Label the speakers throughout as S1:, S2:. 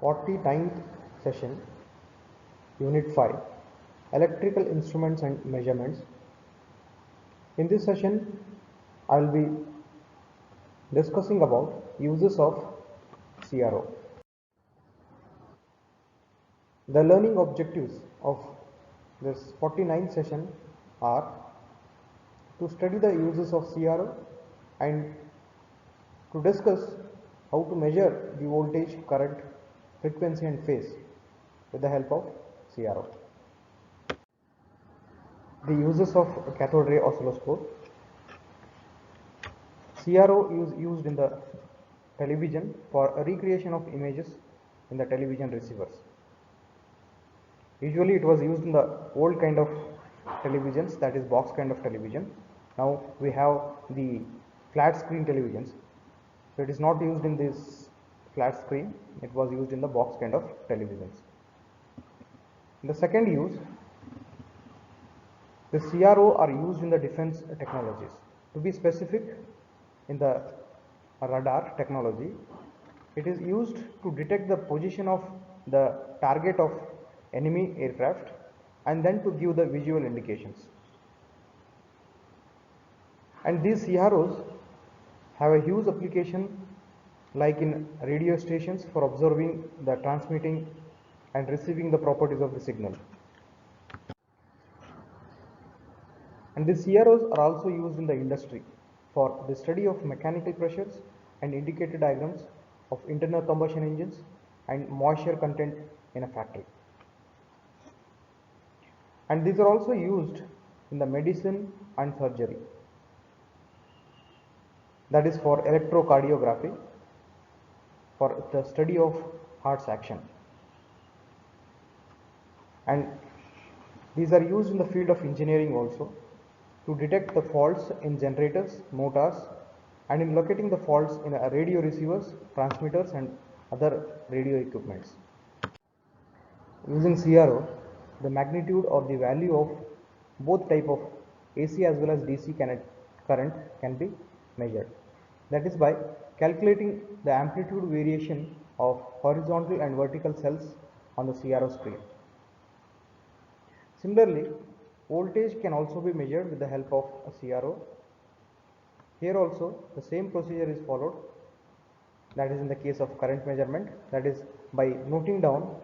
S1: 49th session, Unit 5, Electrical Instruments and Measurements. In this session, I will be discussing about uses of CRO. The learning objectives of this 49th session are to study the uses of CRO and to discuss how to measure the voltage, current, frequency and phase with the help of CRO. The uses of cathode ray oscilloscope. CRO is used in the television for a recreation of images in the television receivers. Usually it was used in the old kind of televisions, that is box kind of television. Now we have the flat screen televisions. So it is not used in this flat screen, it was used in the box kind of televisions. The second use, the CRO are used in the defense technologies. To be specific, in the radar technology, it is used to detect the position of the target of enemy aircraft and then to give the visual indications. And these CROs have a huge application like in radio stations for observing the transmitting and receiving the properties of the signal. And these CROs are also used in the industry for the study of mechanical pressures and indicator diagrams of internal combustion engines and moisture content in a factory. And these are also used in the medicine and surgery, that is for electrocardiography, for the study of heart's action. And these are used in the field of engineering also to detect the faults in generators, motors, and in locating the faults in radio receivers, transmitters and other radio equipments. Using CRO, the magnitude or the value of both type of AC as well as DC current can be measured. That is by calculating the amplitude variation of horizontal and vertical cells on the CRO screen. Similarly, voltage can also be measured with the help of a CRO. Here also the same procedure is followed, that is in the case of current measurement, that is by noting down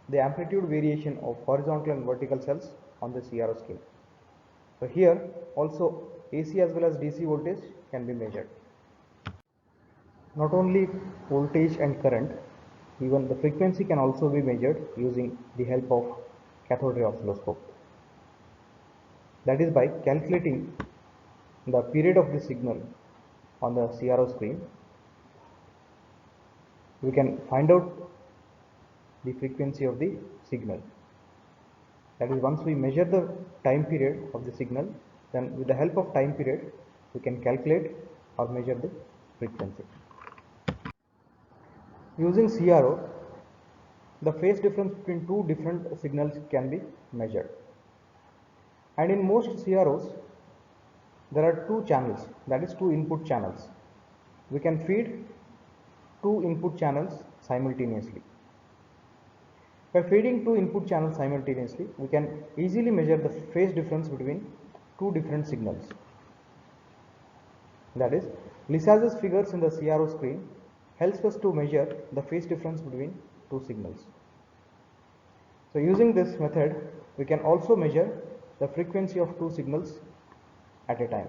S1: the amplitude variation of horizontal and vertical cells on the CRO scale. So here also AC as well as DC voltage can be measured. Not only voltage and current, even the frequency can also be measured using the help of cathode ray oscilloscope. That is by calculating the period of the signal on the CRO screen, we can find out the frequency of the signal. That is, once we measure the time period of the signal, then with the help of time period we can calculate or measure the frequency. Using CRO, the phase difference between two different signals can be measured. And in most CROs, there are two channels, that is two input channels. We can feed two input channels simultaneously. By feeding two input channels simultaneously, we can easily measure the phase difference between two different signals. That is, Lissaj's figures in the CRO screen helps us to measure the phase difference between two signals. So using this method, we can also measure the frequency of two signals at a time.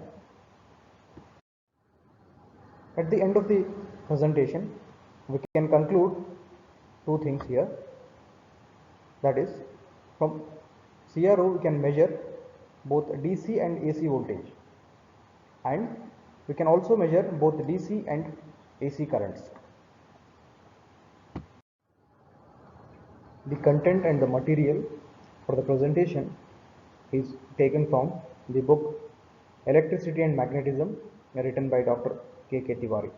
S1: At the end of the presentation, we can conclude two things here. That is, from CRO we can measure both DC and AC voltage, and we can also measure both DC and AC currents. The content and the material for the presentation is taken from the book Electricity and Magnetism, written by Dr. K. K. Tiwari.